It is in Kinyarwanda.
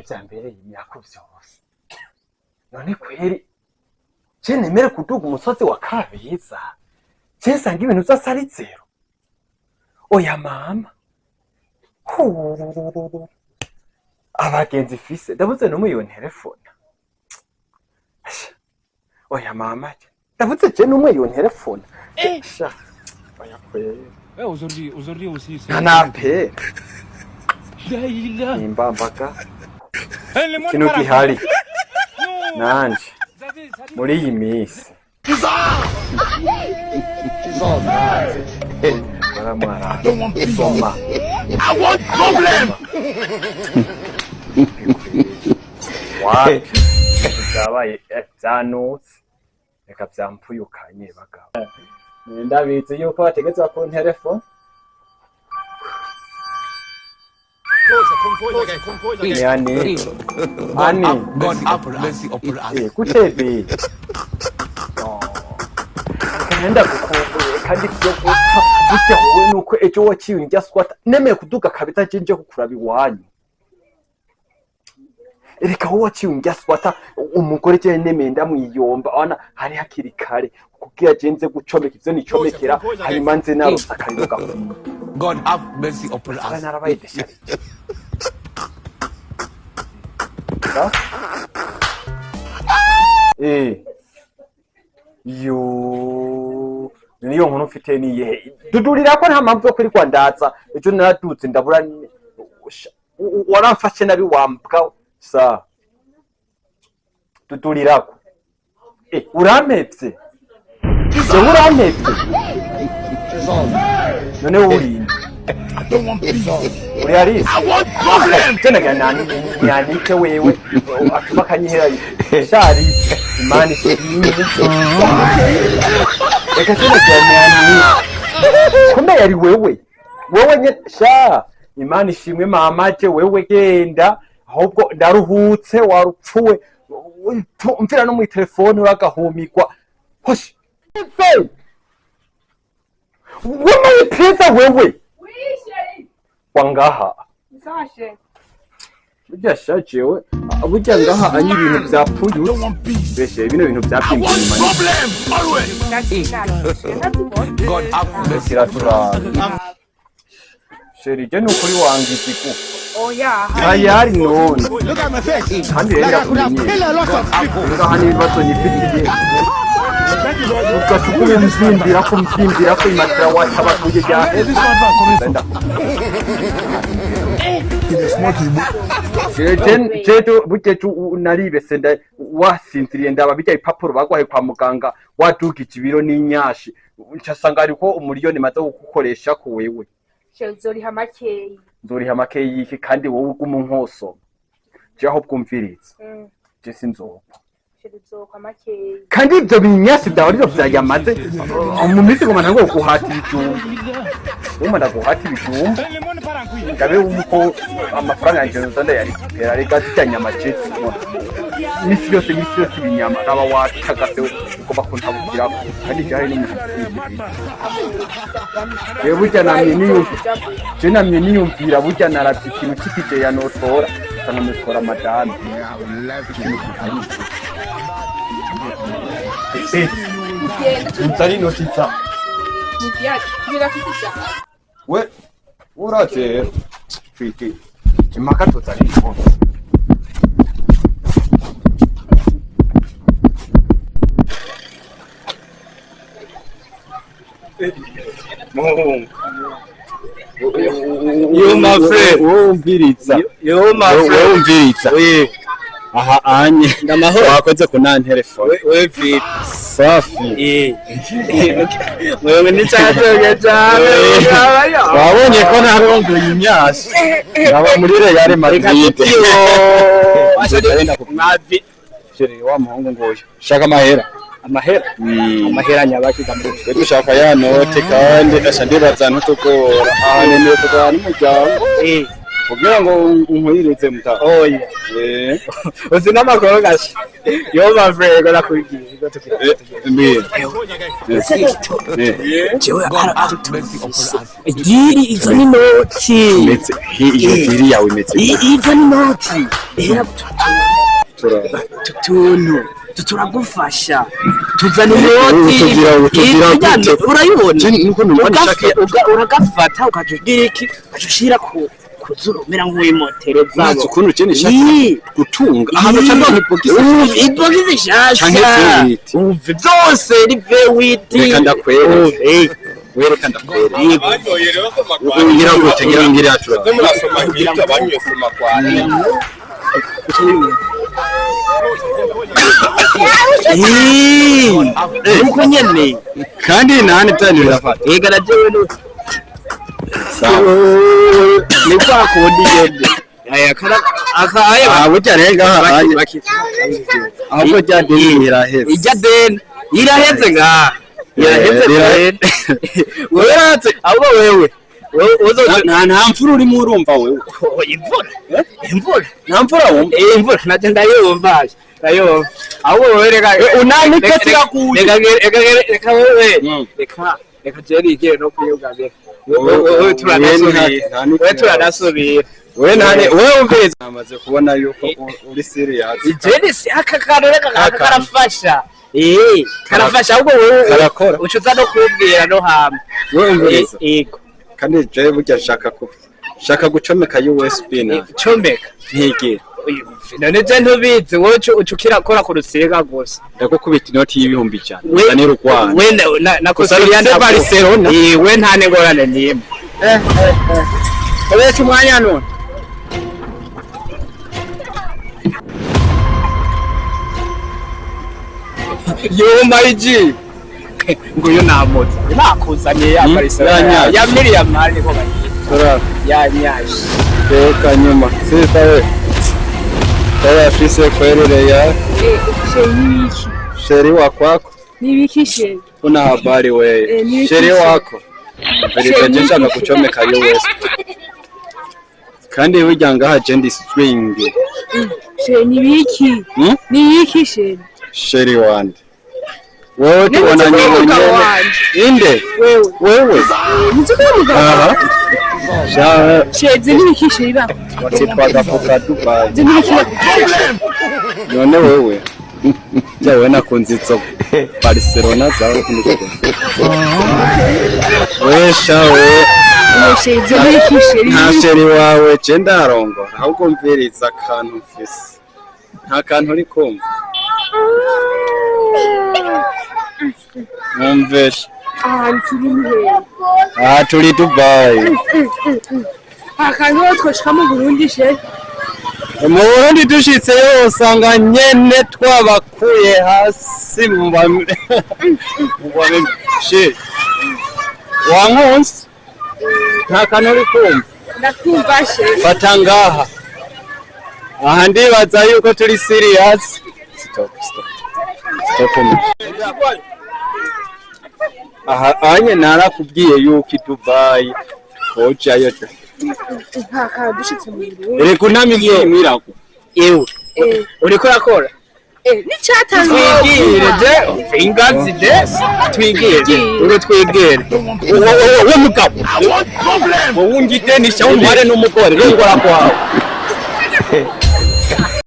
byambereye imyaka byose none kweri je nemere kuduga umusozi wa Kabiza je sanga ibintu byose ari zero oya mama abagenzi fise ndabuze no muyo telefone oya mama ndabuze je no muyo telefone sha oya kweri aujourd'hui aussi c'est kanape nimbambaka kino gihari nanje muri iyi minsi I want problem. Zabaye zanutse reka byampuyukanye bagabo ndabizi yuko bategetswe ku telefone yani God have mercy upon us. kutebi kanda kukumbuye kandi byo gute wowe nuko ejo waciye njya squat nemeye kuduga kabita jinje kukuraba iwanyu ereka wowe waciye njya squat umugore je nemeye ndamwiyomba ana hari hakiri kare kugira jenze gucomeka ivyo nicomekera hanyuma nze narusa kandoga God have mercy upon us. narabaye desha yo niyo nkuru mfite niye dudurira ko nta mpamvu yo kuri kwandaza ejo naradutse ndabura waramfashe nabi wambwa sa dudurira ko urampetse se urampetse none uri uri ari I want problem. tena ganani yanike wewe atuma kanyihera shari imani shimwe reka tena ganani kumbe yari wewe nye sha imani shimwe mama je wewe genda ahubwo ndaruhutse warupfuwe mfira no mu telefone uragahumikwa hoshi wewe pizza wewe wangaha Sashe. burya shajewe burya ngaha anyi ibintu byapfuye beshe bino bintu byapimye Problem always. God have mercy upon us. sheri je nukuri wangize ku Oya. ayari none Look at my face. kandi renda kurinye ngaha ni bibazo nyifitiye ukatukuye mzimbira ko imatira wataba kuje ja jeto bujetu naribese nda wasinziriye ndaba bijya ipapuro bagwaye kwa muganga waduka ikibiro n'inyashi ncasanga ariko umuriyoni maze gukoresha ko wewe Shezori hamakeyi. nzoriha makeyi yiki kandi wowe ugumunkoso je aho bwumviriza je sinzoba Shezo hamakeyi. kandi ibyo binyasi byawe ryo byayamaze mu minsi ngoma ntango guhata ibijumba umwe ndaguhata ibijumba ngabe uko amafaranga yanje nzanda yari kera reka cyanya amajeti misi yose ibinyama raba watagase uko bakuntabukira kandi cyari n'umuntu yewe burya namye niyumvira burya naravye ikintu cy'ikije ya notora sana mukora madame Mutari notitsa. Mugiya, kibira kutija. We uraje fiti. Imaka tutari nko. Yo my friend, umviritsa. yo my friend, umviritsa. we Aha anye. ndamahoro Wakoze kuna telefone. we fit Safi. wewe ni cyaje cyane Wabonye ko ntarongeye imyasi. Ngaba muri Real Madrid. mavi Sheri wa muhungu ngoyo. Shaka mahera. amahera amahera nyabaki kamwe Dushaka ya note kandi asha ndibaza ntutugora. Aha nemeye kugana n'umuryango. kugira ngo unkwirize muta oya uzi n'amakuru gashi yo mavrego nakubwira jewe diri izo ni noti ndetse iyo diri yawe imeze izo ni noti turagufasha tuzana inoti urayibona uragafata ukajugira iki ukajushira kuzurumira nk'uwimotero zabo ukuntu ukene shaka gutunga ahantu cyangwa ibogisi shasha uve byose ni vewiti reka ndakwere wereka ndakwere ngira gute ngira yacu murasoma ibyo abanywe soma kwani nuko nyene kandi nani byanira fata ega najewe nuko ni kwa kundi yende aya kara akaye burya renga hanye ahubwo ryadeni iraheze ijadeni iraheze nga iraheze weratse ahubwo wewe nta mfura urimo urumva wewe imvura nta mfura wumva imvura naje ndayumva ahubwo wewe reka unani kati yakuye reka wewe reka jeri igere no kuyugabira wewe turanasubira wewe umviriza amaze kubona yuko uri serious jeri akakaro reka karafasha karafasha ahubwo wewe ucuza no kubwira no hama wewe umviriza yego kandi je burya shaka gucomeka USB na comeka ntigera none je ntubizi wowe ucukira kora ku rusiga gose ndakukubita inoti y'ibihumbi cyane nani rukwana wenda nakosiriya nda Barcelona we ntane ngorane nimwe obeje umwanya none yo maiji nguyo namotse nakuzanye ya Barcelona ya Miriam mali ko bayi ya nyashi reka nyuma sita we Taya fise kwelele ya sheri wakwako Nibiki sheri una habari wewe sheri wako Nilitajesha na kuchomeka yo west kandi burya ngaha jendi swing sheri nibiki nibiki sheri wande wewe tubona nyine inde wewe aha sheri nibiki sheri ba twagafuka Dubai nibiki none wewe jawe nakunze itso Barcelona zawe kuniko shawe nta sheri wawe je ndarongo ahubwo mviriza akantu mfise nta kantu uri kumva mwumveshe turi Dubai akantu twoshika mu Burundi sheri mu Burundi dushitse yo usanga nyene twabakuye hasi mubame she wankunze nta kantu uri kumva ndakumva she fata ngaha aha ndibaza yuko turi serious stop aha anye narakubwiye yuko i Dubai hojayo nta dushitse mu Burundi reka unamiye mwirako ewe uriko rakora ni cyatanzwe twigire je ingazi de twigire uro twigire wo mugabo wo ungite ni cyo umware n'umugore ngora kwawe